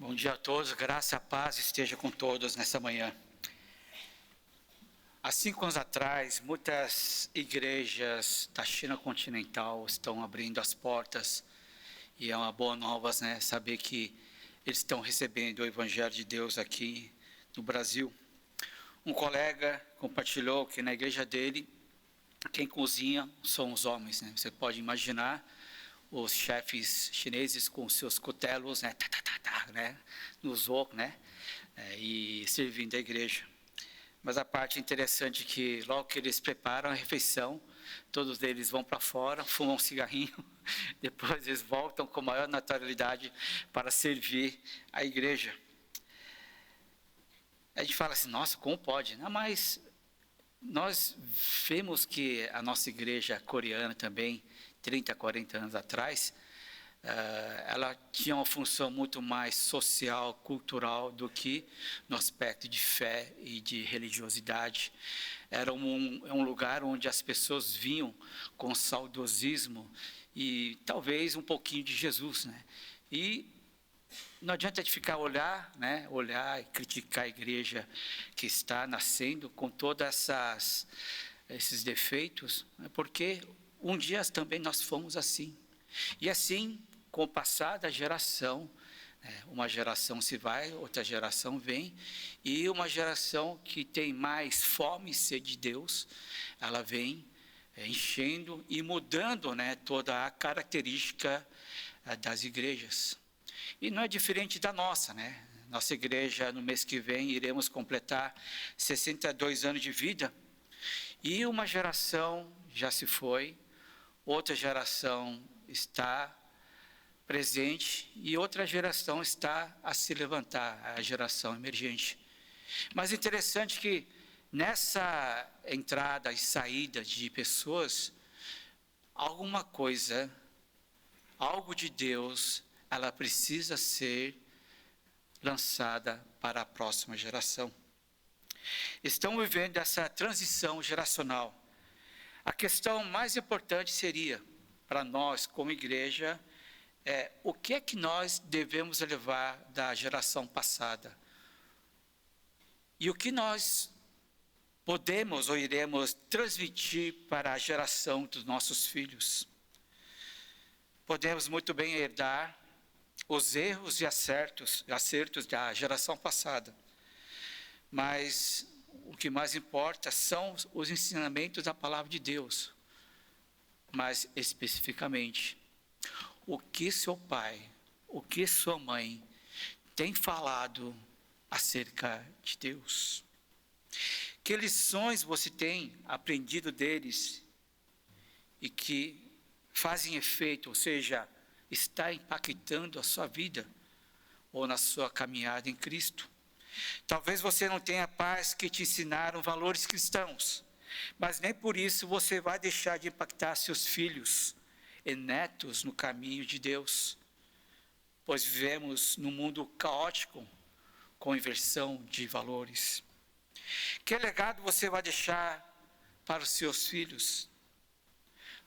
Bom dia a todos, graça e paz esteja com todos nessa manhã. Há 5 anos atrás, muitas igrejas da China continental estão abrindo as portas e é uma boa nova, saber que eles estão recebendo o Evangelho de Deus aqui no Brasil. Um colega compartilhou que na igreja dele, quem cozinha são os homens, Você pode imaginar os chefes chineses com seus cutelos, nos wok, e servindo a igreja. Mas a parte interessante é que logo que eles preparam a refeição, todos eles vão para fora, fumam um cigarrinho, depois eles voltam com maior naturalidade para servir a igreja. A gente fala assim, nossa, como pode? Não, mas nós vemos que a nossa igreja coreana também, 30, 40 anos atrás, ela tinha uma função muito mais social, cultural, do que no aspecto de fé e de religiosidade. Era um lugar onde as pessoas vinham com saudosismo e talvez um pouquinho de Jesus, E não adianta de ficar olhar e criticar a igreja que está nascendo com todos esses defeitos, porque um dia também nós fomos assim. E assim, com o passar da geração, uma geração se vai, outra geração vem, e uma geração que tem mais fome e sede de Deus, ela vem enchendo e mudando toda a característica das igrejas. E não é diferente da nossa, Nossa igreja, no mês que vem, iremos completar 62 anos de vida, e uma geração já se foi, outra geração está presente e outra geração está a se levantar, a geração emergente. Mas interessante que nessa entrada e saída de pessoas, alguma coisa, algo de Deus, ela precisa ser lançada para a próxima geração. Estamos vivendo essa transição geracional. A questão mais importante seria, para nós como igreja, o que é que nós devemos levar da geração passada? E o que nós podemos ou iremos transmitir para a geração dos nossos filhos? Podemos muito bem herdar os erros e acertos da geração passada, mas o que mais importa são os ensinamentos da palavra de Deus. Mas especificamente, o que seu pai, o que sua mãe tem falado acerca de Deus? Que lições você tem aprendido deles e que fazem efeito, ou seja, está impactando a sua vida ou na sua caminhada em Cristo? Talvez você não tenha pais que te ensinaram valores cristãos, mas nem por isso você vai deixar de impactar seus filhos e netos no caminho de Deus, pois vivemos num mundo caótico, com inversão de valores. Que legado você vai deixar para os seus filhos?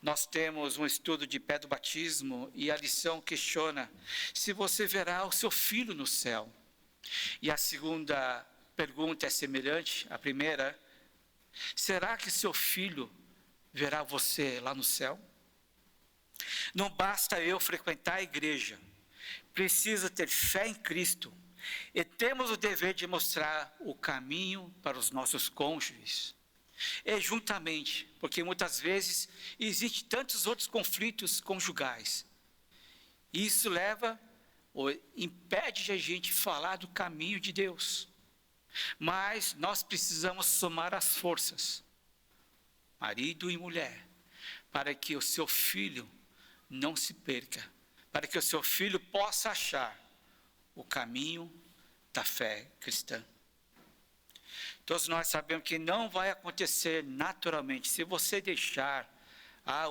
Nós temos um estudo de pé do batismo e a lição questiona se você verá o seu filho no céu. E a segunda pergunta é semelhante à primeira: será que seu filho verá você lá no céu? Não basta eu frequentar a igreja, preciso ter fé em Cristo e temos o dever de mostrar o caminho para os nossos cônjuges. E juntamente, porque muitas vezes existem tantos outros conflitos conjugais. Isso leva ou impede a gente falar do caminho de Deus. Mas nós precisamos somar as forças, marido e mulher, para que o seu filho não se perca, para que o seu filho possa achar o caminho da fé cristã. Todos nós sabemos que não vai acontecer naturalmente. Se você deixar,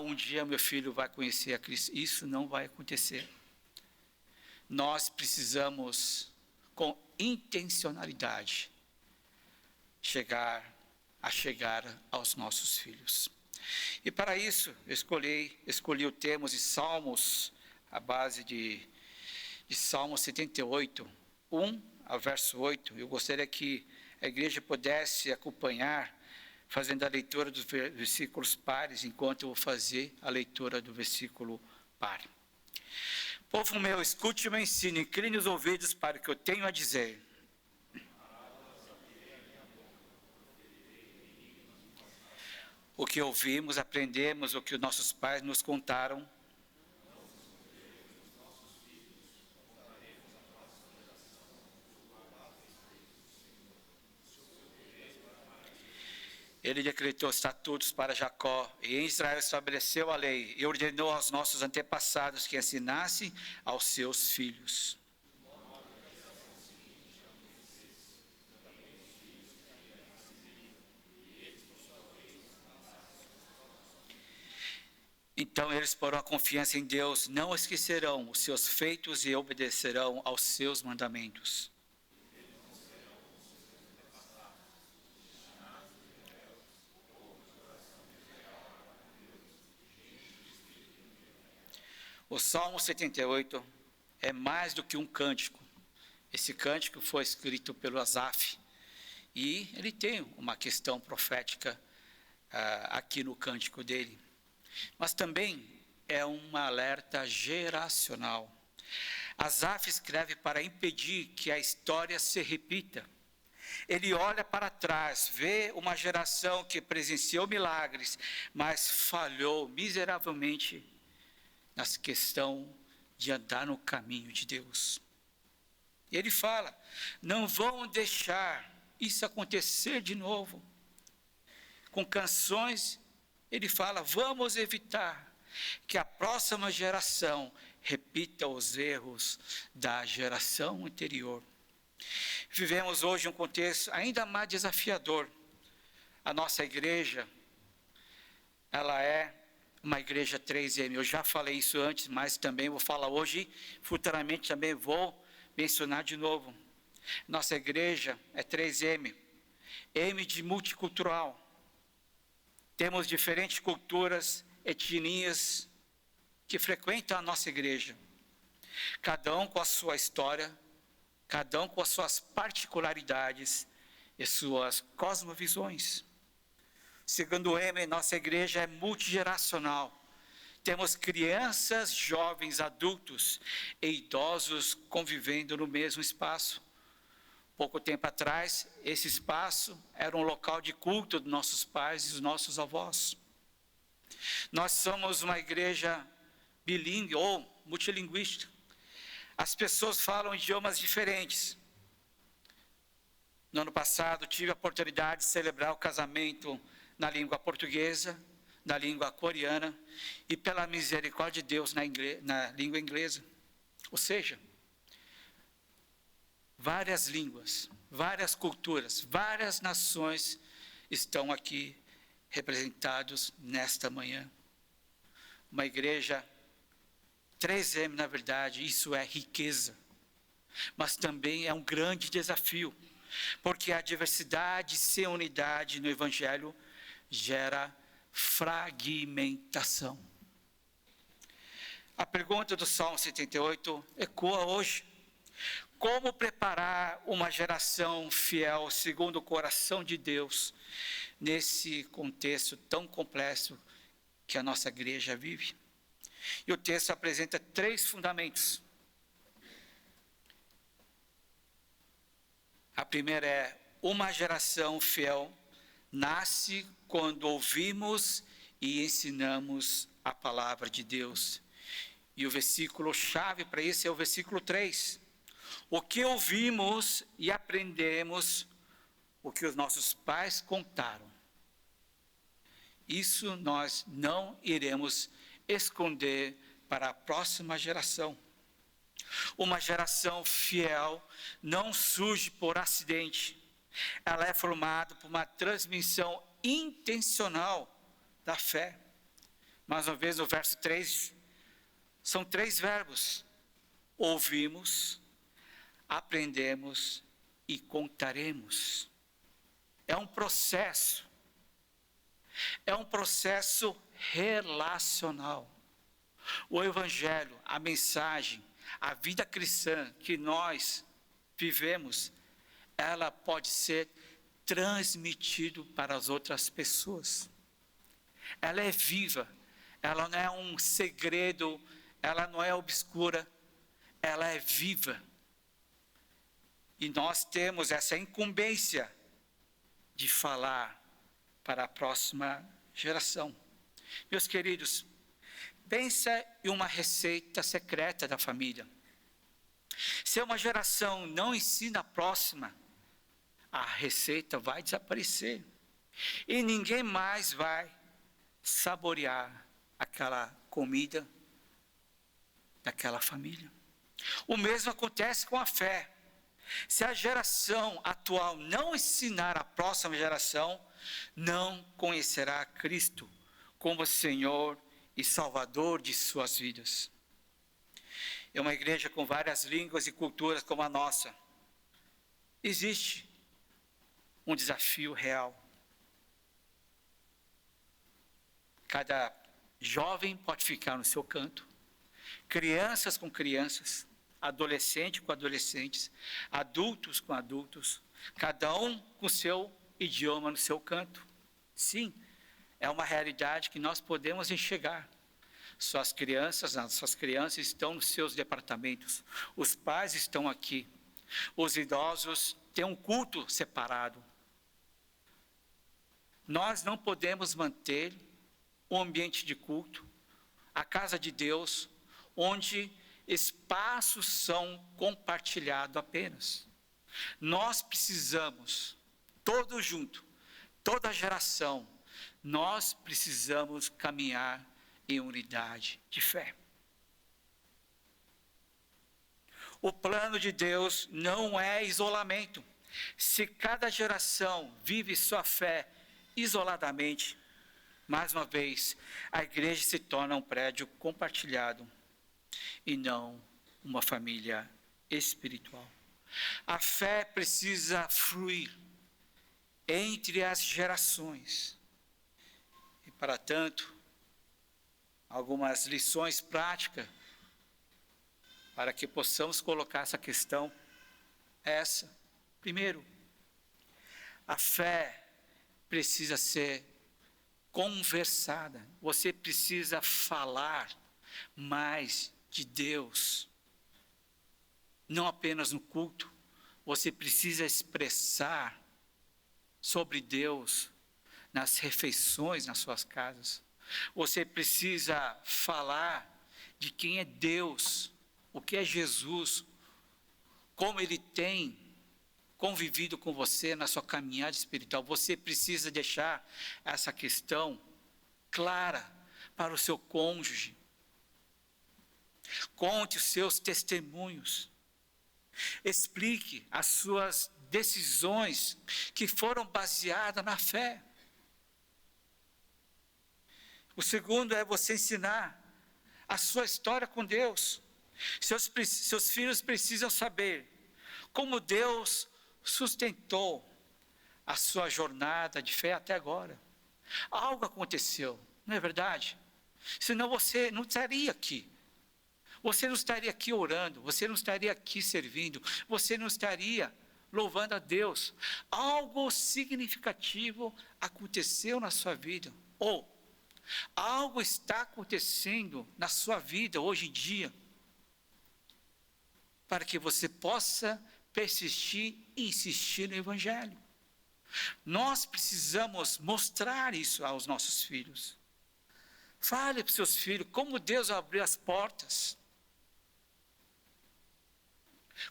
um dia meu filho vai conhecer a Cristo, isso não vai acontecer. Nós precisamos, com intencionalidade, chegar aos nossos filhos. E para isso, escolhi o tema de Salmos, a base de Salmo 78, 1 ao verso 8. Eu gostaria que a igreja pudesse acompanhar, fazendo a leitura dos versículos pares, enquanto eu vou fazer a leitura do versículo par. Povo meu, escute o meu ensino, incline os ouvidos para o que eu tenho a dizer. O que ouvimos, aprendemos, o que os nossos pais nos contaram. Ele decretou estatutos para Jacó, e em Israel estabeleceu a lei, e ordenou aos nossos antepassados que ensinassem aos seus filhos. Então eles porão a confiança em Deus, não esquecerão os seus feitos e obedecerão aos seus mandamentos. O Salmo 78 é mais do que um cântico. Esse cântico foi escrito pelo Asaf, e ele tem uma questão profética aqui no cântico dele. Mas também é um alerta geracional. Asaf escreve para impedir que a história se repita. Ele olha para trás, vê uma geração que presenciou milagres, mas falhou miseravelmente na questão de andar no caminho de Deus. E ele fala, não vão deixar isso acontecer de novo. Com canções, ele fala, vamos evitar que a próxima geração repita os erros da geração anterior. Vivemos hoje um contexto ainda mais desafiador. A nossa igreja, ela é uma igreja 3M. Eu já falei isso antes, mas também vou falar hoje, futuramente também vou mencionar de novo. Nossa igreja é 3M, M de multicultural. Temos diferentes culturas, etnias que frequentam a nossa igreja. Cada um com a sua história, cada um com as suas particularidades e suas cosmovisões. Segundo M, nossa igreja é multigeracional. Temos crianças, jovens, adultos e idosos convivendo no mesmo espaço. Pouco tempo atrás, esse espaço era um local de culto dos nossos pais e dos nossos avós. Nós somos uma igreja bilíngue ou multilinguística. As pessoas falam idiomas diferentes. No ano passado, tive a oportunidade de celebrar o casamento na língua portuguesa, na língua coreana e, pela misericórdia de Deus, na língua inglesa. Ou seja, várias línguas, várias culturas, várias nações estão aqui representados nesta manhã. Uma igreja 3M, na verdade, isso é riqueza, mas também é um grande desafio, porque a diversidade sem unidade no Evangelho gera fragmentação. A pergunta do Salmo 78 ecoa hoje. Como preparar uma geração fiel segundo o coração de Deus nesse contexto tão complexo que a nossa igreja vive? E o texto apresenta 3 fundamentos. A primeira é, uma geração fiel nasce quando ouvimos e ensinamos a palavra de Deus. E o versículo chave para isso é o versículo 3. O que ouvimos e aprendemos, o que os nossos pais contaram. Isso nós não iremos esconder para a próxima geração. Uma geração fiel não surge por acidente. Ela é formada por uma transmissão intencional da fé. Mais uma vez, no verso 3, são 3 verbos. Ouvimos, aprendemos e contaremos. É um processo relacional. O Evangelho, a mensagem, a vida cristã que nós vivemos, ela pode ser transmitida para as outras pessoas. Ela é viva, ela não é um segredo, ela não é obscura, ela é viva. E nós temos essa incumbência de falar para a próxima geração. Meus queridos, pensa em uma receita secreta da família. Se uma geração não ensina a próxima, a receita vai desaparecer. E ninguém mais vai saborear aquela comida daquela família. O mesmo acontece com a fé. Se a geração atual não ensinar a próxima geração, não conhecerá Cristo como Senhor e Salvador de suas vidas. É uma igreja com várias línguas e culturas como a nossa. Existe um desafio real. Cada jovem pode ficar no seu canto, crianças com crianças, adolescentes com adolescentes, adultos com adultos, cada um com seu idioma no seu canto. Sim, é uma realidade que nós podemos enxergar. Suas crianças estão nos seus departamentos, os pais estão aqui, os idosos têm um culto separado. Nós não podemos manter um ambiente de culto, a casa de Deus, onde espaços são compartilhados apenas. Nós precisamos, todos juntos, toda geração, nós precisamos caminhar em unidade de fé. O plano de Deus não é isolamento. Se cada geração vive sua fé isoladamente, mais uma vez, a igreja se torna um prédio compartilhado e não uma família espiritual. A fé precisa fluir entre as gerações. E para tanto, algumas lições práticas para que possamos colocar essa questão é essa. Primeiro, a fé precisa ser conversada. Você precisa falar mais de Deus. Não apenas no culto. Você precisa expressar sobre Deus nas refeições nas suas casas. Você precisa falar de quem é Deus, o que é Jesus, como Ele tem convivido com você na sua caminhada espiritual. Você precisa deixar essa questão clara para o seu cônjuge. Conte os seus testemunhos. Explique as suas decisões que foram baseadas na fé. O segundo é você ensinar a sua história com Deus. Seus filhos precisam saber como Deus sustentou a sua jornada de fé até agora. Algo aconteceu, não é verdade? Senão você não estaria aqui. Você não estaria aqui orando, você não estaria aqui servindo, você não estaria louvando a Deus. Algo significativo aconteceu na sua vida. Ou algo está acontecendo na sua vida hoje em dia, para que você possa persistir e insistir no Evangelho. Nós precisamos mostrar isso aos nossos filhos. Fale para os seus filhos como Deus abriu as portas,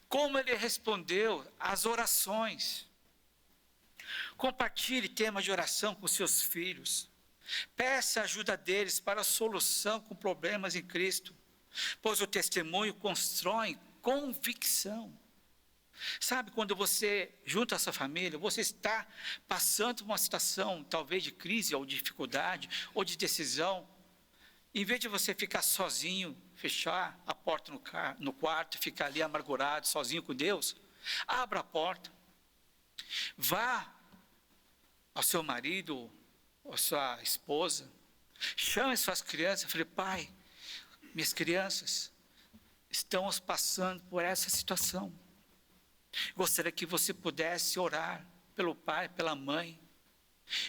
como Ele respondeu às orações. Compartilhe temas de oração com seus filhos. Peça a ajuda deles para a solução com problemas em Cristo, pois o testemunho constrói convicção. Sabe, quando você junta essa família, você está passando por uma situação, talvez de crise, ou de dificuldade, ou de decisão. Em vez de você ficar sozinho, fechar a porta no quarto, ficar ali amargurado, sozinho com Deus, abra a porta. Vá ao seu marido, ou sua esposa, chame suas crianças, fale: pai, minhas crianças, estamos passando por essa situação. Gostaria que você pudesse orar pelo pai, pela mãe.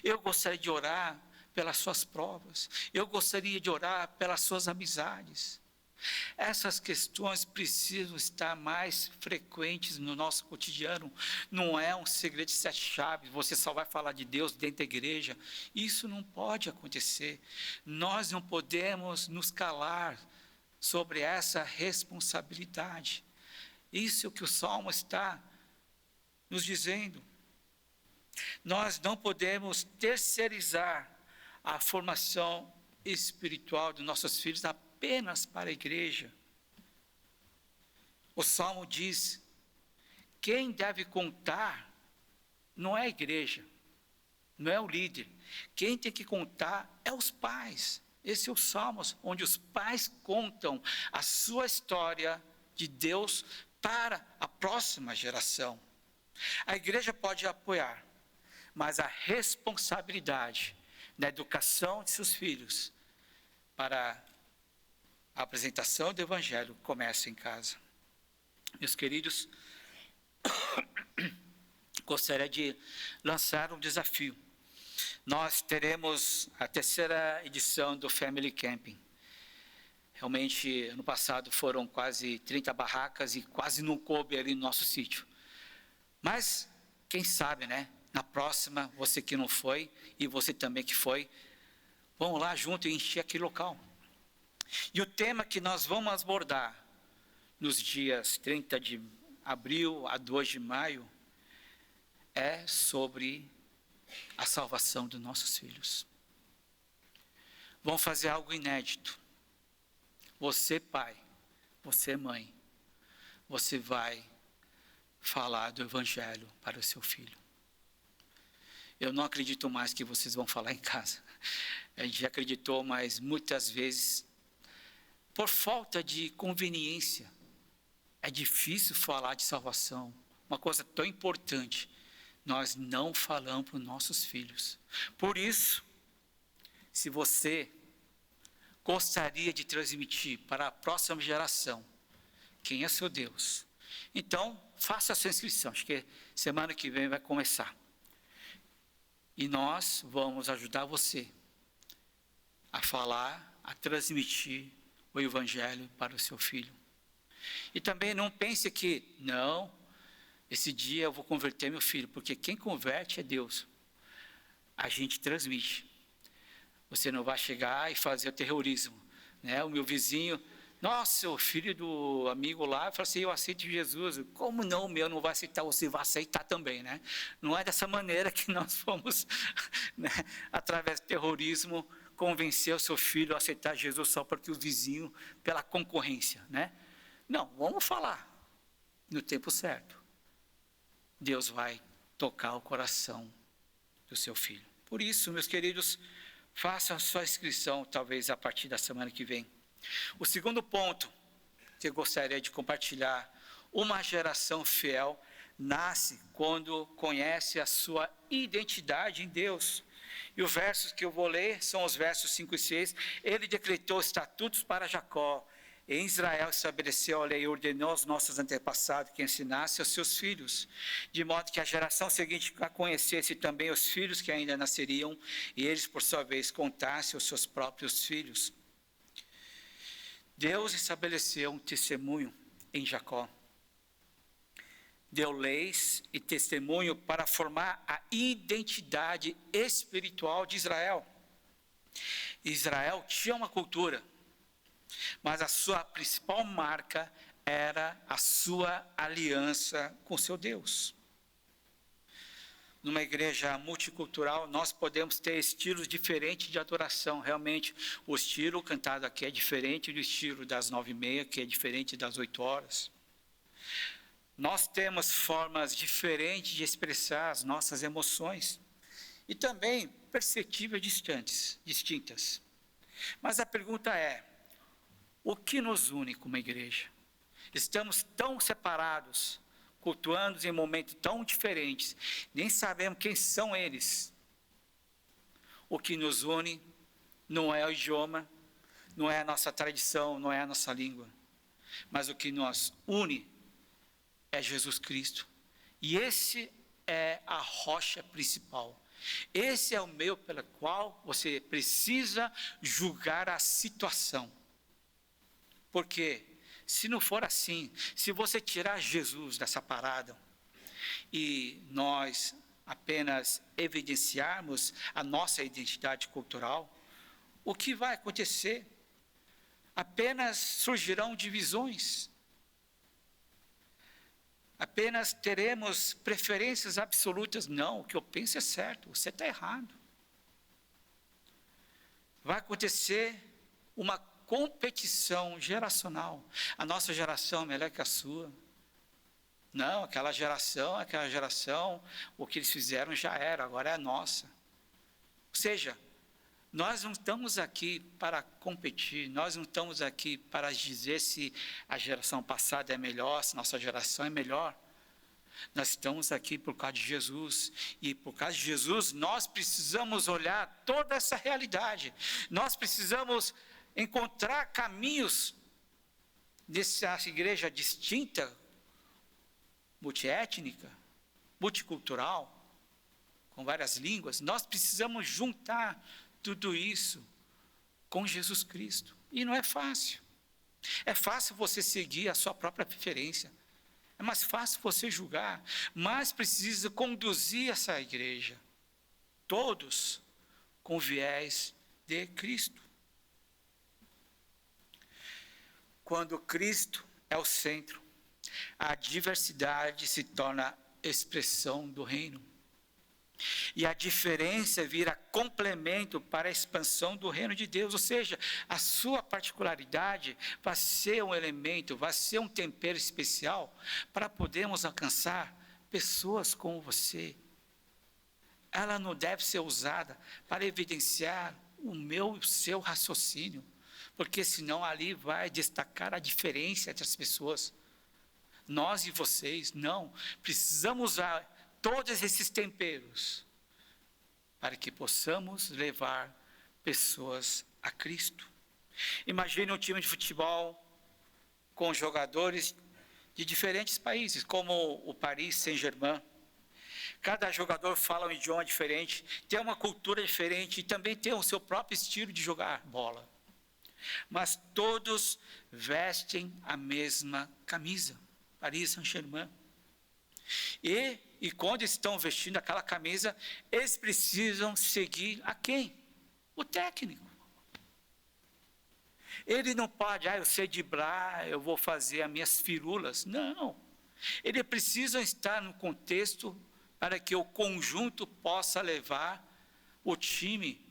Eu gostaria de orar pelas suas provas. Eu gostaria de orar pelas suas amizades. Essas questões precisam estar mais frequentes no nosso cotidiano. Não é um segredo de 7 chaves, você só vai falar de Deus dentro da igreja. Isso não pode acontecer. Nós não podemos nos calar sobre essa responsabilidade. Isso é o que o Salmo está nos dizendo. Nós não podemos terceirizar a formação espiritual dos nossos filhos apenas para a igreja. O Salmo diz: quem deve contar não é a igreja, não é o líder. Quem tem que contar é os pais. Esse é o Salmo, onde os pais contam a sua história de Deus para a próxima geração. A igreja pode apoiar, mas a responsabilidade da educação de seus filhos para a apresentação do Evangelho começa em casa. Meus queridos, gostaria de lançar um desafio. Nós teremos a 3ª edição do Family Camping. Realmente, ano passado foram quase 30 barracas e quase não coube ali no nosso sítio. Mas, quem sabe, né? Na próxima, você que não foi e você também que foi, vamos lá junto e encher aquele local. E o tema que nós vamos abordar nos dias 30 de abril a 2 de maio é sobre a salvação dos nossos filhos. Vamos fazer algo inédito. Você, pai, você, mãe, você vai falar do Evangelho para o seu filho. Eu não acredito mais que vocês vão falar em casa. A gente já acreditou, mas muitas vezes, por falta de conveniência, é difícil falar de salvação. Uma coisa tão importante, nós não falamos para os nossos filhos. Por isso, se você gostaria de transmitir para a próxima geração quem é seu Deus, então faça a sua inscrição. Acho que semana que vem vai começar. E nós vamos ajudar você a falar, a transmitir o Evangelho para o seu filho. E também não pense que, não, esse dia eu vou converter meu filho, porque quem converte é Deus. A gente transmite. Você não vai chegar e fazer o terrorismo, né? O meu vizinho, nossa, o filho do amigo lá, fala assim, eu aceito Jesus. Como não, o meu não vai aceitar, você vai aceitar também, né? Não é dessa maneira que nós vamos, né, através do terrorismo, convencer o seu filho a aceitar Jesus só porque o vizinho, pela concorrência, né? Não, vamos falar no tempo certo. Deus vai tocar o coração do seu filho. Por isso, meus queridos, faça a sua inscrição, talvez a partir da semana que vem. O segundo ponto que eu gostaria de compartilhar: uma geração fiel nasce quando conhece a sua identidade em Deus. E os versos que eu vou ler são os versos 5 e 6. Ele decretou estatutos para Jacó. Em Israel estabeleceu a lei e ordenou aos nossos antepassados que ensinasse aos seus filhos, de modo que a geração seguinte conhecesse também os filhos que ainda nasceriam, e eles, por sua vez, contassem aos seus próprios filhos. Deus estabeleceu um testemunho em Jacó. Deu leis e testemunho para formar a identidade espiritual de Israel. Israel tinha uma cultura, mas a sua principal marca era a sua aliança com seu Deus. Numa igreja multicultural, nós podemos ter estilos diferentes de adoração. Realmente, o estilo cantado aqui é diferente do estilo das 9h30, que é diferente das 8 horas. Nós temos formas diferentes de expressar as nossas emoções e também perspectivas distintas. Mas a pergunta é: o que nos une como igreja? Estamos tão separados, cultuando em momentos tão diferentes, nem sabemos quem são eles. O que nos une não é o idioma, não é a nossa tradição, não é a nossa língua, mas o que nos une é Jesus Cristo, E esse é a rocha principal. Esse é o meio pelo qual você precisa julgar a situação. Porque se não for assim, se você tirar Jesus dessa parada e nós apenas evidenciarmos a nossa identidade cultural, o que vai acontecer? Apenas surgirão divisões. Apenas teremos preferências absolutas. Não, o que eu penso é certo, você está errado. Vai acontecer uma competição geracional. A nossa geração é melhor que a sua. Não, aquela geração, o que eles fizeram já era, agora é a nossa. Ou seja, nós não estamos aqui para competir, nós não estamos aqui para dizer se a geração passada é melhor, se nossa geração é melhor. Nós estamos aqui por causa de Jesus, e por causa de Jesus nós precisamos olhar toda essa realidade. Nós precisamos encontrar caminhos dessa igreja distinta, multiétnica, multicultural, com várias línguas. Nós precisamos juntar tudo isso com Jesus Cristo. E não é fácil. É fácil você seguir a sua própria preferência. É mais fácil você julgar. Mas precisa conduzir essa igreja. Todos com viés de Cristo. Quando Cristo é o centro, a diversidade se torna expressão do reino. E a diferença vira complemento para a expansão do reino de Deus, ou seja, a sua particularidade vai ser um elemento, vai ser um tempero especial para podermos alcançar pessoas como você. Ela não deve ser usada para evidenciar o meu e o seu raciocínio, porque senão ali vai destacar a diferença entre as pessoas. Nós e vocês, não, precisamos usar todos esses temperos para que possamos levar pessoas a Cristo. Imagine um time de futebol com jogadores de diferentes países, como o Paris Saint-Germain. Cada jogador fala um idioma diferente, tem uma cultura diferente e também tem o seu próprio estilo de jogar bola. Mas todos vestem a mesma camisa, Paris Saint-Germain. E quando estão vestindo aquela camisa, eles precisam seguir a quem? O técnico. Ele não pode, eu sei driblar, eu vou fazer as minhas firulas. Não. Eles precisam estar no contexto para que o conjunto possa levar o time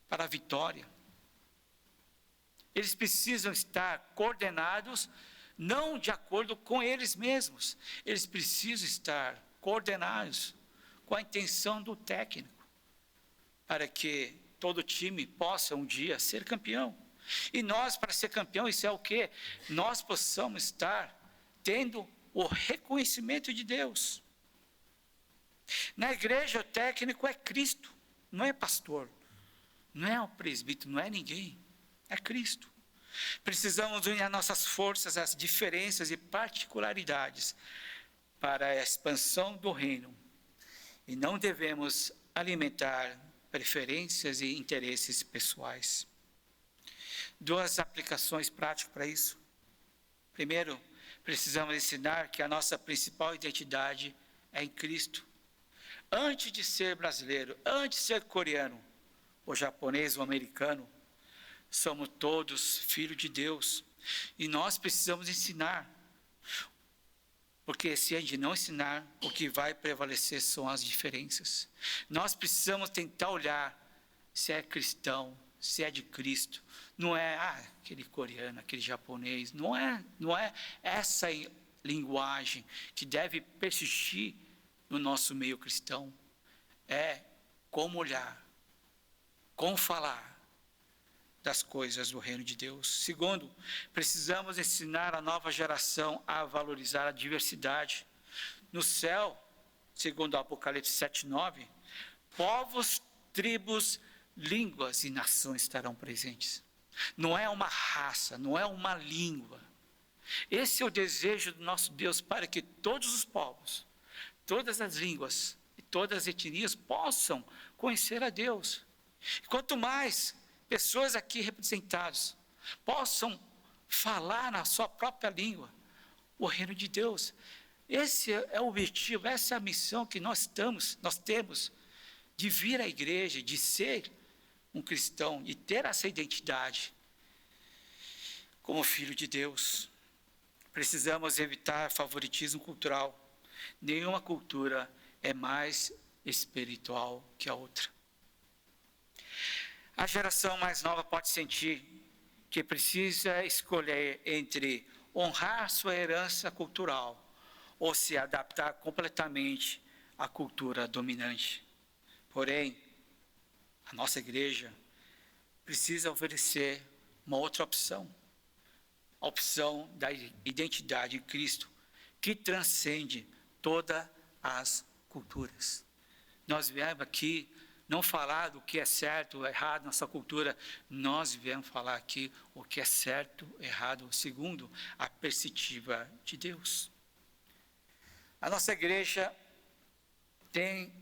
para a vitória. Eles precisam estar coordenados, não de acordo com eles mesmos. Eles precisam estar coordenados com a intenção do técnico, para que todo time possa um dia ser campeão. E nós, para ser campeão, isso é o quê? Nós possamos estar tendo o reconhecimento de Deus. Na igreja, o técnico é Cristo, não é pastor, não é o presbítero, não é ninguém, é Cristo. Precisamos unir as nossas forças, as diferenças e particularidades para a expansão do reino. E não devemos alimentar preferências e interesses pessoais. Duas aplicações práticas para isso. Primeiro, precisamos ensinar que a nossa principal identidade é em Cristo. Antes de ser brasileiro, antes de ser coreano, ou japonês ou americano, somos todos filhos de Deus. E nós precisamos ensinar. Porque se a gente não ensinar, o que vai prevalecer são as diferenças. Nós precisamos tentar olhar se é cristão, se é de Cristo. Não é aquele coreano, aquele japonês. Não é essa linguagem que deve persistir no nosso meio cristão. É como olhar, como falar das coisas do reino de Deus. Segundo, precisamos ensinar a nova geração a valorizar a diversidade. No céu, segundo o Apocalipse 7:9, povos, tribos, línguas e nações estarão presentes. Não é uma raça, não é uma língua. Esse é o desejo do nosso Deus, para que todos os povos, todas as línguas e todas as etnias possam conhecer a Deus. E quanto mais pessoas aqui representadas possam falar na sua própria língua o reino de Deus. Esse é o objetivo, essa é a missão que nós temos de vir à igreja, de ser um cristão, de ter essa identidade como filho de Deus. Precisamos evitar favoritismo cultural. Nenhuma cultura é mais espiritual que a outra. A geração mais nova pode sentir que precisa escolher entre honrar sua herança cultural ou se adaptar completamente à cultura dominante. Porém, a nossa igreja precisa oferecer uma outra opção, a opção da identidade em Cristo, que transcende todas as culturas. Nós viemos aqui não falar do que é certo ou errado na nossa cultura, nós viemos falar aqui o que é certo, errado, segundo a perspectiva de Deus. A nossa igreja tem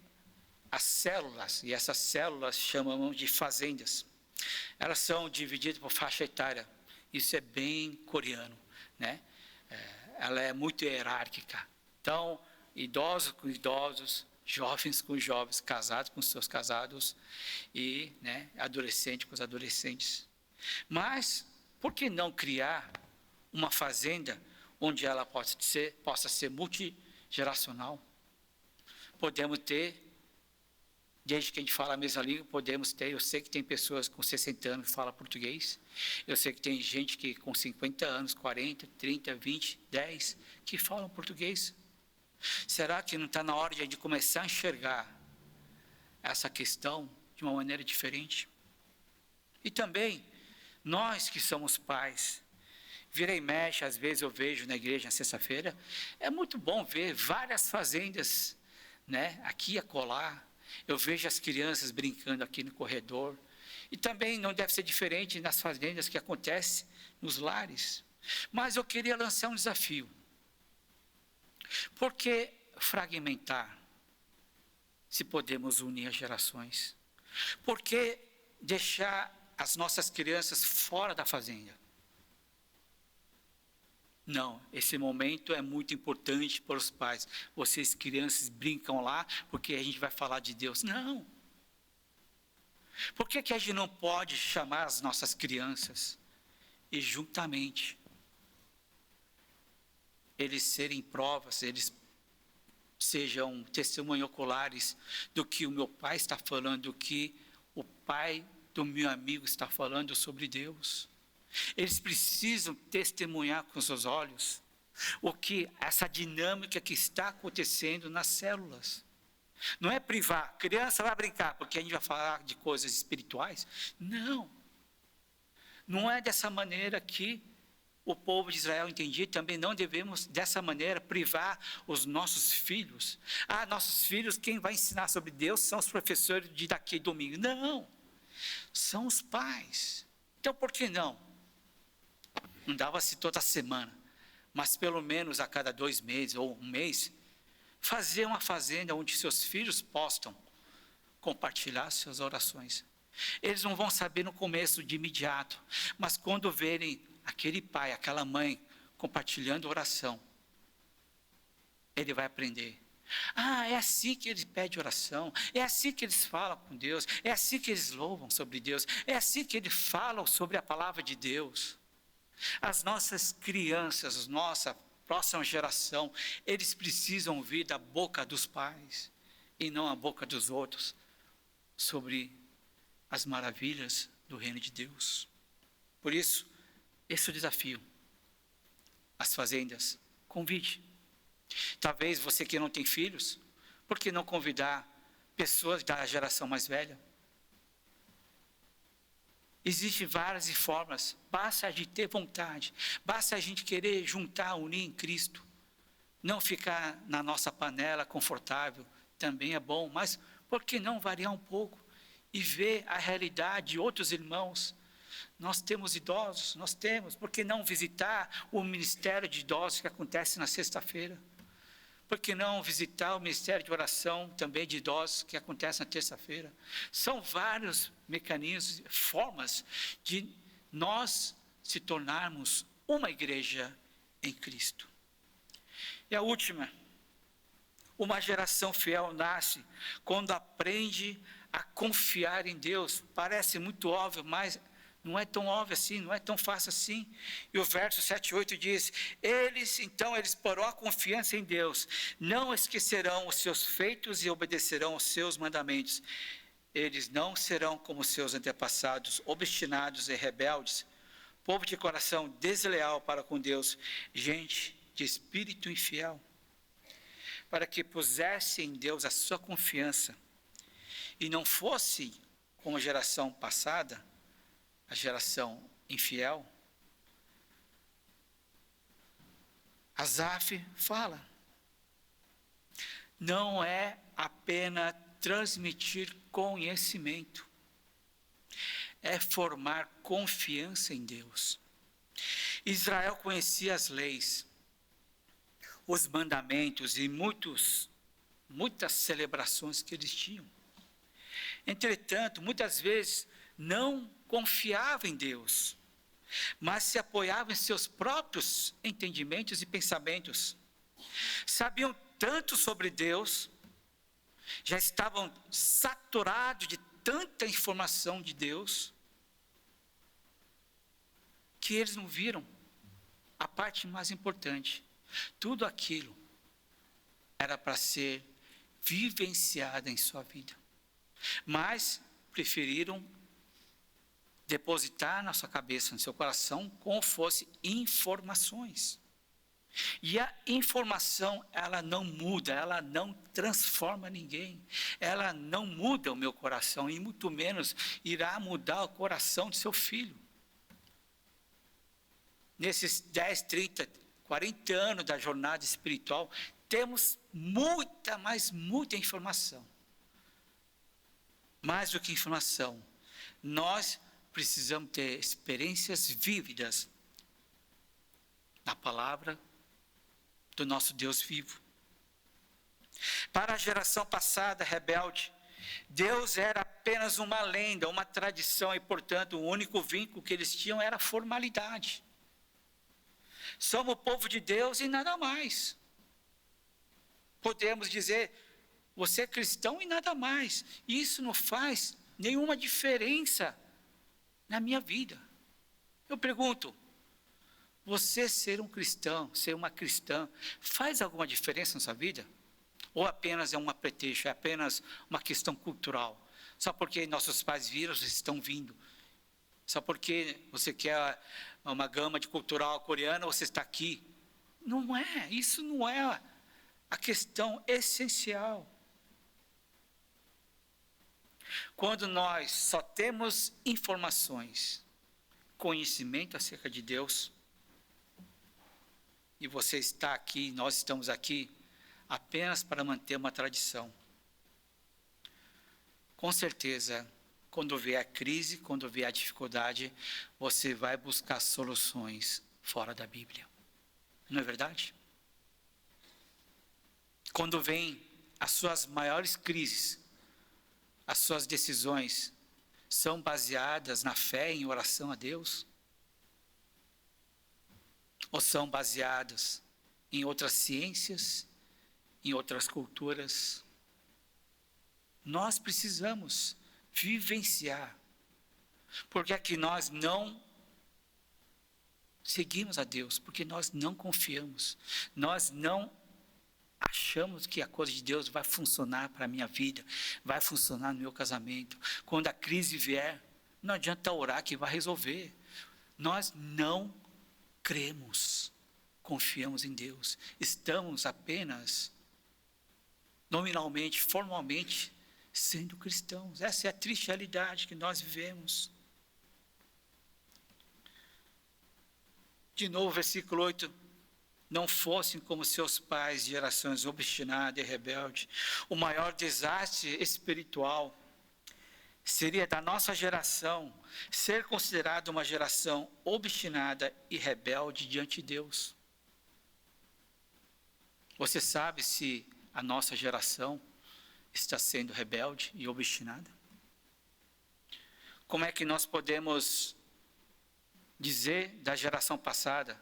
as células, e essas células chamamos de fazendas. Elas são divididas por faixa etária. Isso é bem coreano, né? Ela é muito hierárquica. Então, idosos com idosos, jovens com jovens, casados com seus casados e adolescentes com os adolescentes. Mas, por que não criar uma fazenda onde ela possa ser multigeracional? Podemos ter, desde que a gente fala a mesma língua, podemos ter, eu sei que tem pessoas com 60 anos que falam português, eu sei que tem gente que com 50 anos, 40, 30, 20, 10, que falam português. Será que não está na hora de a gente começar a enxergar essa questão de uma maneira diferente? E também, nós que somos pais, vira e mexe, às vezes eu vejo na igreja na sexta-feira, é muito bom ver várias fazendas, aqui e acolá. Eu vejo as crianças brincando aqui no corredor. E também não deve ser diferente nas fazendas que acontece nos lares. Mas eu queria lançar um desafio. Por que fragmentar, se podemos unir as gerações? Por que deixar as nossas crianças fora da fazenda? Não, esse momento é muito importante para os pais. Vocês, crianças, brincam lá, porque a gente vai falar de Deus. Não. Por que a gente não pode chamar as nossas crianças e juntamente eles serem provas, eles sejam testemunhas oculares do que o meu pai está falando, do que o pai do meu amigo está falando sobre Deus? Eles precisam testemunhar com os seus olhos essa dinâmica que está acontecendo nas células. Não é privar, criança vai brincar, porque a gente vai falar de coisas espirituais. Não. Não é dessa maneira que o povo de Israel entendia, também não devemos, dessa maneira, privar os nossos filhos. Nossos filhos, quem vai ensinar sobre Deus são os professores de daqui domingo. Não, são os pais. Então, por que não? Não dava-se toda semana, mas pelo menos a cada 2 meses ou 1 mês, fazer uma fazenda onde seus filhos possam compartilhar suas orações. Eles não vão saber no começo de imediato, mas quando verem aquele pai, aquela mãe compartilhando oração, ele vai aprender. É assim que eles pedem oração, é assim que eles falam com Deus, é assim que eles louvam sobre Deus, é assim que eles falam sobre a palavra de Deus. As nossas crianças, nossa próxima geração, eles precisam ouvir da boca dos pais e não a boca dos outros sobre as maravilhas do reino de Deus. Por isso, esse é o desafio. As fazendas, convide. Talvez você que não tem filhos, por que não convidar pessoas da geração mais velha? Existem várias formas, basta a gente ter vontade, basta a gente querer juntar, unir em Cristo. Não ficar na nossa panela confortável, também é bom, mas por que não variar um pouco e ver a realidade de outros irmãos? Nós temos idosos, por que não visitar o ministério de idosos que acontece na sexta-feira? Por que não visitar o Ministério de Oração também de idosos, que acontece na terça-feira? São vários mecanismos, formas de nós se tornarmos uma igreja em Cristo. E a última, uma geração fiel nasce quando aprende a confiar em Deus. Parece muito óbvio, mas não é tão óbvio assim, não é tão fácil assim. E o verso 7 e 8 diz: eles porão a confiança em Deus, não esquecerão os seus feitos e obedecerão aos seus mandamentos. Eles não serão como seus antepassados, obstinados e rebeldes, povo de coração desleal para com Deus, gente de espírito infiel, para que pusesse em Deus a sua confiança, e não fosse como a geração passada, a geração infiel. Asaf fala, não é apenas transmitir conhecimento, é formar confiança em Deus. Israel conhecia as leis, os mandamentos e muitas celebrações que eles tinham. Entretanto, muitas vezes não confiava em Deus, mas se apoiava em seus próprios entendimentos e pensamentos. Sabiam tanto sobre Deus, já estavam saturados de tanta informação de Deus, que eles não viram a parte mais importante. Tudo aquilo era para ser vivenciado em sua vida, mas preferiram depositar na sua cabeça, no seu coração, como fosse informações. E a informação, ela não muda, ela não transforma ninguém, ela não muda o meu coração, e muito menos irá mudar o coração do seu filho. Nesses 10, 30, 40 anos da jornada espiritual, temos muita, mas muita informação. Mais do que informação, nós precisamos ter experiências vívidas na palavra do nosso Deus vivo. Para a geração passada, rebelde, Deus era apenas uma lenda, uma tradição, e portanto o único vínculo que eles tinham era a formalidade. Somos o povo de Deus e nada mais. Podemos dizer, você é cristão e nada mais. Isso não faz nenhuma diferença na minha vida. Eu pergunto, você ser um cristão, ser uma cristã, faz alguma diferença na sua vida? Ou apenas é uma pretexto, é apenas uma questão cultural? Só porque nossos pais viram, vocês estão vindo. Só porque você quer uma gama de cultural coreana, você está aqui. Não é, isso não é a questão essencial. Quando nós só temos informações, conhecimento acerca de Deus, e você está aqui, nós estamos aqui, apenas para manter uma tradição, com certeza, quando vier a crise, quando vier a dificuldade, você vai buscar soluções fora da Bíblia. Não é verdade? Quando vem as suas maiores crises, as suas decisões são baseadas na fé, em oração a Deus? Ou são baseadas em outras ciências, em outras culturas? Nós precisamos vivenciar. Porque é que nós não seguimos a Deus? Porque nós não confiamos. Nós não achamos que a coisa de Deus vai funcionar para a minha vida, vai funcionar no meu casamento. Quando a crise vier, não adianta orar que vai resolver. Nós não cremos, confiamos em Deus. Estamos apenas, nominalmente, formalmente, sendo cristãos. Essa é a triste realidade que nós vivemos. De novo, versículo 8. Não fossem como seus pais, gerações obstinadas e rebeldes. O maior desastre espiritual seria da nossa geração ser considerada uma geração obstinada e rebelde diante de Deus. Você sabe se a nossa geração está sendo rebelde e obstinada? Como é que nós podemos dizer da geração passada,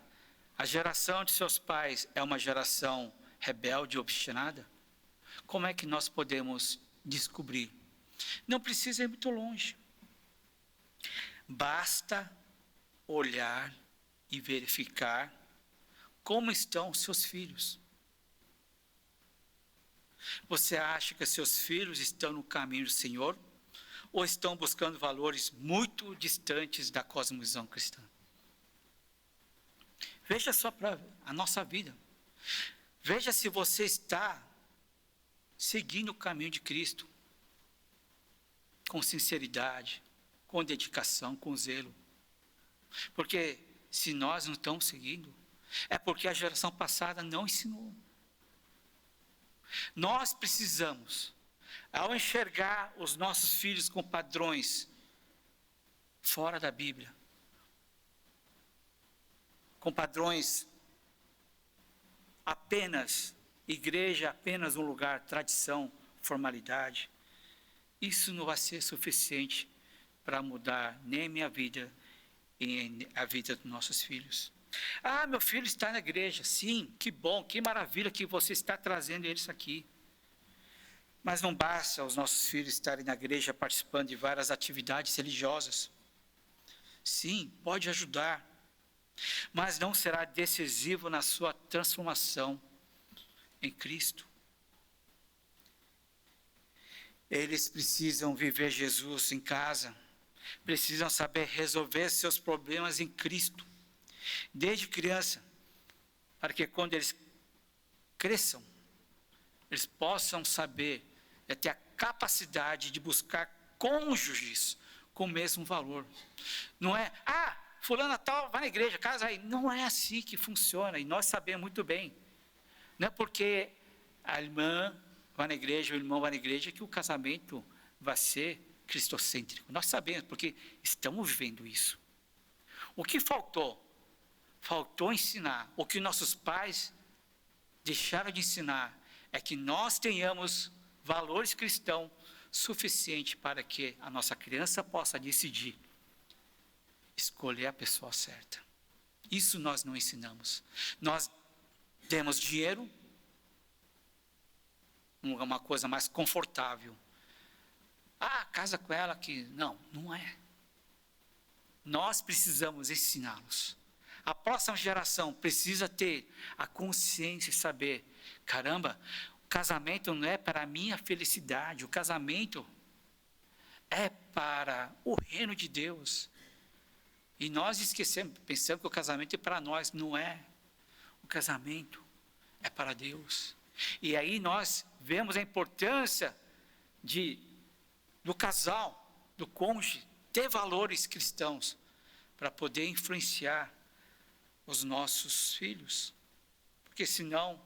a geração de seus pais é uma geração rebelde e obstinada? Como é que nós podemos descobrir? Não precisa ir muito longe. Basta olhar e verificar como estão seus filhos. Você acha que seus filhos estão no caminho do Senhor? Ou estão buscando valores muito distantes da cosmovisão cristã? Veja só para a nossa vida. Veja se você está seguindo o caminho de Cristo, com sinceridade, com dedicação, com zelo. Porque se nós não estamos seguindo, é porque a geração passada não ensinou. Nós precisamos, ao enxergar os nossos filhos com padrões fora da Bíblia, com padrões apenas igreja, apenas um lugar, tradição, formalidade, isso não vai ser suficiente para mudar nem minha vida e a vida dos nossos filhos. Ah, meu filho está na igreja. Sim, que bom, que maravilha que você está trazendo eles aqui. Mas não basta os nossos filhos estarem na igreja participando de várias atividades religiosas. Sim, pode ajudar, mas não será decisivo na sua transformação em Cristo. Eles precisam viver Jesus em casa, precisam saber resolver seus problemas em Cristo, desde criança, para que quando eles cresçam, eles possam saber, ter a capacidade de buscar cônjuges com o mesmo valor. Não é, fulana tal, vai na igreja, casa aí. Não é assim que funciona, e nós sabemos muito bem. Não é porque a irmã vai na igreja, o irmão vai na igreja, que o casamento vai ser cristocêntrico. Nós sabemos, porque estamos vivendo isso. O que faltou? Faltou ensinar. O que nossos pais deixaram de ensinar é que nós tenhamos valores cristãos suficientes para que a nossa criança possa decidir escolher a pessoa certa. Isso nós não ensinamos. Nós temos dinheiro, uma coisa mais confortável. Casa com ela que... Não, não é. Nós precisamos ensiná-los. A próxima geração precisa ter a consciência e saber, caramba, o casamento não é para a minha felicidade, o casamento é para o reino de Deus. E nós esquecemos, pensamos que o casamento é para nós, não é. O casamento é para Deus. E aí nós vemos a importância do casal, do cônjuge, ter valores cristãos para poder influenciar os nossos filhos. Porque senão,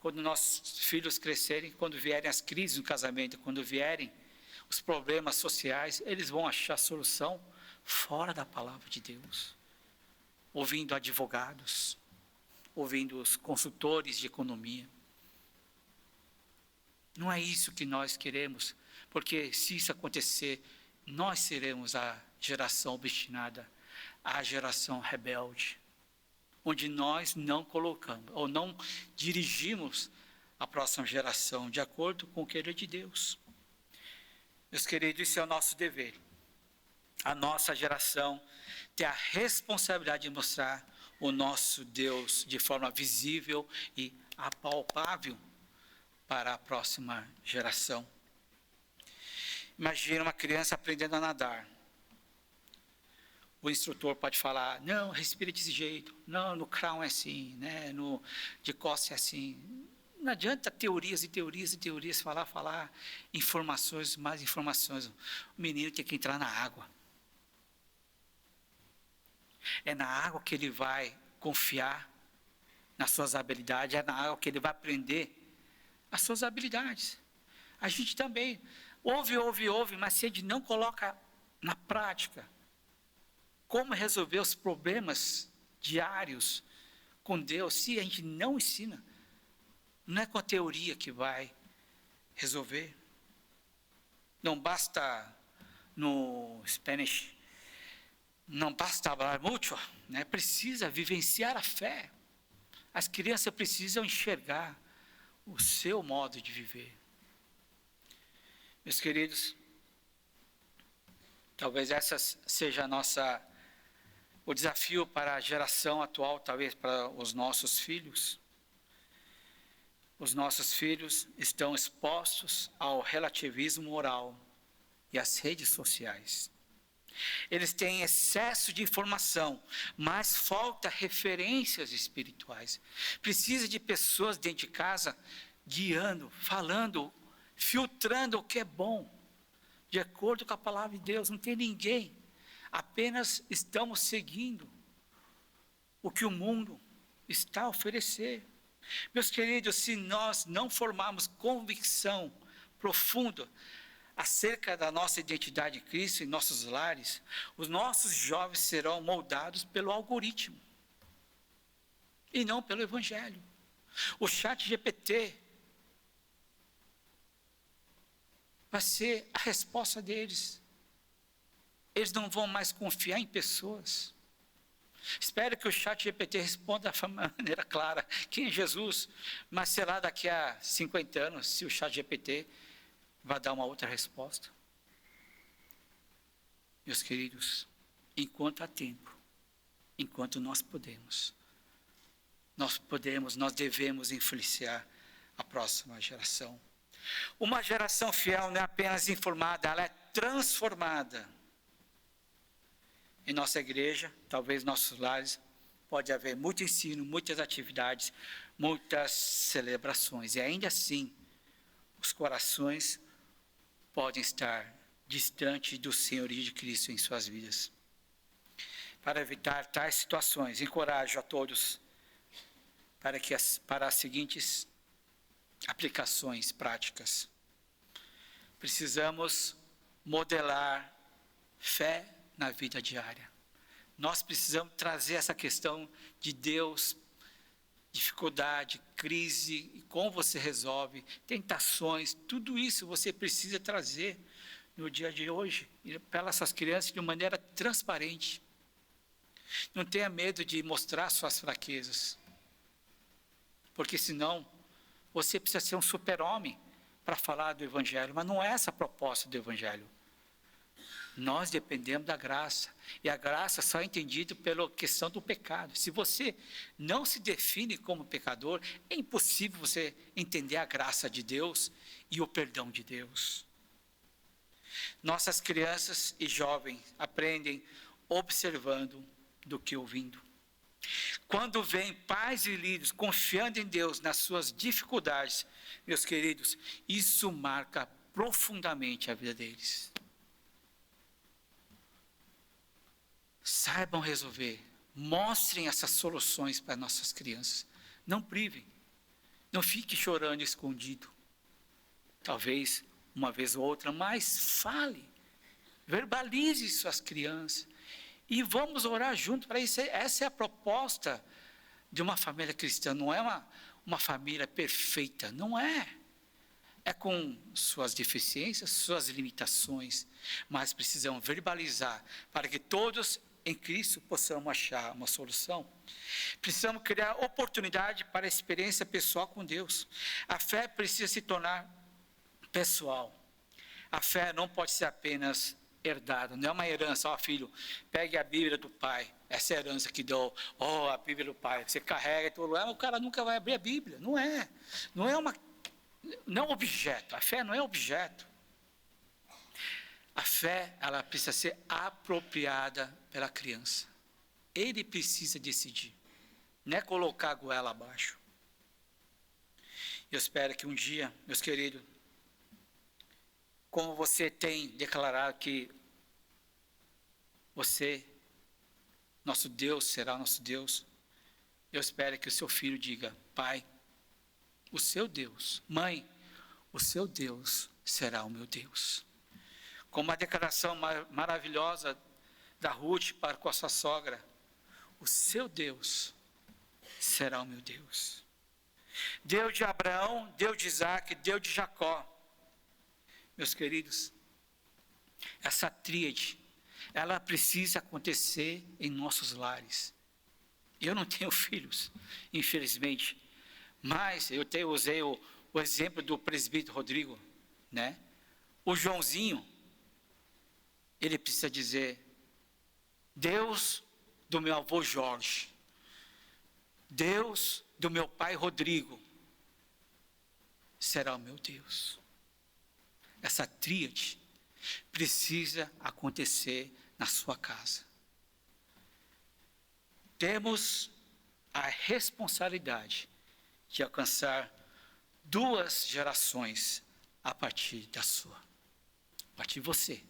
quando nossos filhos crescerem, quando vierem as crises no casamento, quando vierem os problemas sociais, eles vão achar solução fora da palavra de Deus, ouvindo advogados, ouvindo os consultores de economia. Não é isso que nós queremos, porque se isso acontecer, nós seremos a geração obstinada, a geração rebelde, onde nós não colocamos, ou não dirigimos a próxima geração de acordo com o querer de Deus. Meus queridos, isso é o nosso dever. A nossa geração tem a responsabilidade de mostrar o nosso Deus de forma visível e apalpável para a próxima geração. Imagina uma criança aprendendo a nadar. O instrutor pode falar, não, respira desse jeito, não, no crown é assim, né, de costas é assim. Não adianta teorias e teorias e teorias, falar, informações, mais informações. O menino tem que entrar na água. É na água que ele vai confiar nas suas habilidades, é na água que ele vai aprender as suas habilidades. A gente também ouve, mas se ele não coloca na prática como resolver os problemas diários com Deus, se a gente não ensina, Não é com a teoria que vai resolver. Não basta, no Spanish, não basta falar muito, né? Precisa vivenciar a fé. As crianças precisam enxergar o seu modo de viver. Meus queridos, talvez essa seja o desafio para a geração atual, talvez para os nossos filhos. Os nossos filhos estão expostos ao relativismo moral e às redes sociais. Eles têm excesso de informação, mas falta referências espirituais. Precisa de pessoas dentro de casa guiando, falando, filtrando o que é bom, de acordo com a palavra de Deus. Não tem ninguém, apenas estamos seguindo o que o mundo está a oferecer. Meus queridos, se nós não formarmos convicção profunda acerca da nossa identidade em Cristo em nossos lares, os nossos jovens serão moldados pelo algoritmo e não pelo Evangelho. O ChatGPT vai ser a resposta deles. Eles não vão mais confiar em pessoas. Espero que o ChatGPT responda de maneira clara quem é Jesus, mas sei lá, daqui a 50 anos, se o ChatGPT vai dar uma outra resposta. Meus queridos, enquanto há tempo, enquanto nós devemos influenciar a próxima geração. Uma geração fiel não é apenas informada, ela é transformada. Em nossa igreja, talvez nossos lares, pode haver muito ensino, muitas atividades, muitas celebrações. E ainda assim, os corações podem estar distantes do senhorio de Cristo em suas vidas. Para evitar tais situações, encorajo a todos para as seguintes aplicações práticas. Precisamos modelar fé na vida diária. Nós precisamos trazer essa questão de Deus, dificuldade, crise, e como você resolve, tentações, tudo isso você precisa trazer no dia de hoje, para essas crianças de maneira transparente. Não tenha medo de mostrar suas fraquezas, porque senão você precisa ser um super-homem para falar do Evangelho, mas não é essa a proposta do Evangelho. Nós dependemos da graça, e a graça só é entendida pela questão do pecado. Se você não se define como pecador, é impossível você entender a graça de Deus e o perdão de Deus. Nossas crianças e jovens aprendem observando do que ouvindo. Quando vêm pais e líderes confiando em Deus nas suas dificuldades, meus queridos, isso marca profundamente a vida deles. Saibam resolver, mostrem essas soluções para nossas crianças. Não privem, não fique chorando escondido. Talvez uma vez ou outra, mas fale, verbalize suas crianças. E vamos orar junto para isso. Essa é a proposta de uma família cristã. Não é uma família perfeita, não é. É com suas deficiências, suas limitações, mas precisamos verbalizar para que todos em Cristo possamos achar uma solução. Precisamos criar oportunidade para a experiência pessoal com Deus. A fé precisa se tornar pessoal. A fé não pode ser apenas herdada, não é uma herança. Ó, filho, pegue a Bíblia do pai, essa é a herança que deu. A Bíblia do pai, você carrega e tudo, o cara nunca vai abrir a Bíblia. Não é objeto. A fé não é objeto. A fé, ela precisa ser apropriada pela criança. Ele precisa decidir, não é colocar a goela abaixo. Eu espero que um dia, meus queridos, como você tem declarado que nosso Deus será nosso Deus, eu espero que o seu filho diga: pai, o seu Deus, mãe, o seu Deus será o meu Deus. Como a declaração maravilhosa da Ruth para com a sua sogra: o seu Deus será o meu Deus. Deus de Abraão, Deus de Isaac, Deus de Jacó. Meus queridos, essa tríade, ela precisa acontecer em nossos lares. Eu não tenho filhos, infelizmente, mas eu usei o exemplo do presbítero Rodrigo, né? O Joãozinho, ele precisa dizer: Deus do meu avô Jorge, Deus do meu pai Rodrigo, será o meu Deus. Essa tríade precisa acontecer na sua casa. Temos a responsabilidade de alcançar 2 gerações a partir da sua, a partir de você,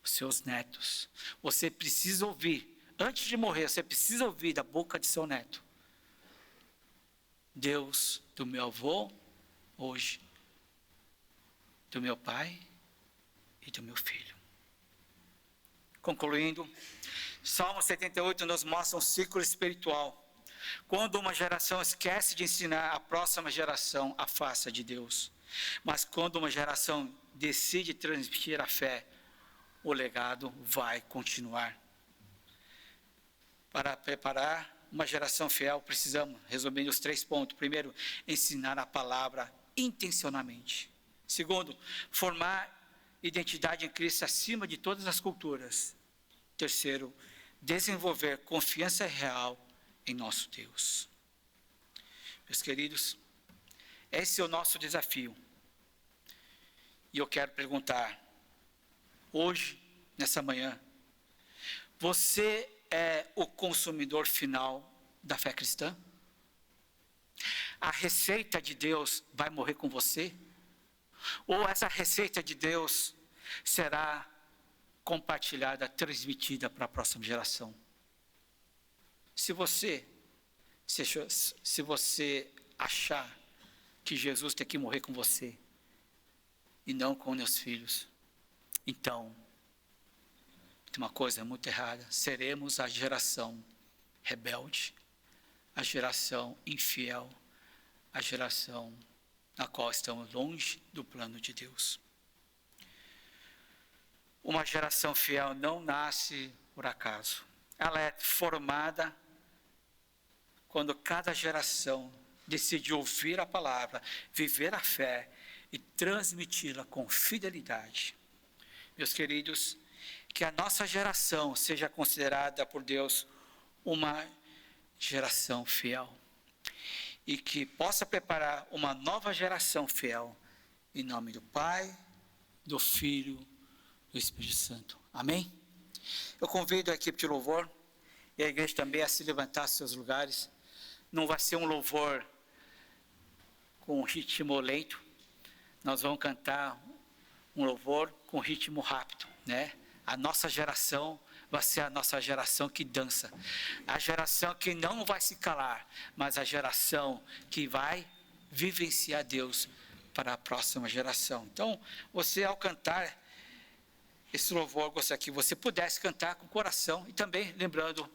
os seus netos. Você precisa ouvir, antes de morrer, você precisa ouvir da boca de seu neto: Deus do meu avô, hoje, do meu pai e do meu filho. Concluindo, Salmo 78 nos mostra um ciclo espiritual. Quando uma geração esquece de ensinar a próxima geração a face de Deus, mas quando uma geração decide transmitir a fé, o legado vai continuar. Para preparar uma geração fiel, precisamos, resumindo os 3 pontos: primeiro, ensinar a palavra intencionalmente. Segundo, formar identidade em Cristo acima de todas as culturas. Terceiro, desenvolver confiança real em nosso Deus. Meus queridos, esse é o nosso desafio. E eu quero perguntar, hoje, nessa manhã, você é o consumidor final da fé cristã? A receita de Deus vai morrer com você? Ou essa receita de Deus será compartilhada, transmitida para a próxima geração? Se você achar que Jesus tem que morrer com você e não com meus filhos, então tem uma coisa muito errada. Seremos a geração rebelde, a geração infiel, a geração na qual estamos longe do plano de Deus. Uma geração fiel não nasce por acaso. Ela é formada quando cada geração decide ouvir a palavra, viver a fé e transmiti-la com fidelidade. Meus queridos, que a nossa geração seja considerada por Deus uma geração fiel e que possa preparar uma nova geração fiel, em nome do Pai, do Filho, do Espírito Santo. Amém? Eu convido a equipe de louvor e a igreja também a se levantar dos seus lugares. Não vai ser um louvor com ritmo lento, nós vamos cantar um louvor com ritmo rápido, né? A nossa geração vai ser a nossa geração que dança, a geração que não vai se calar, mas a geração que vai vivenciar Deus para a próxima geração. Então, você ao cantar esse louvor, gostaria que você pudesse cantar com o coração e também lembrando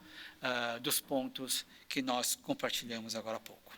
dos pontos que nós compartilhamos agora há pouco.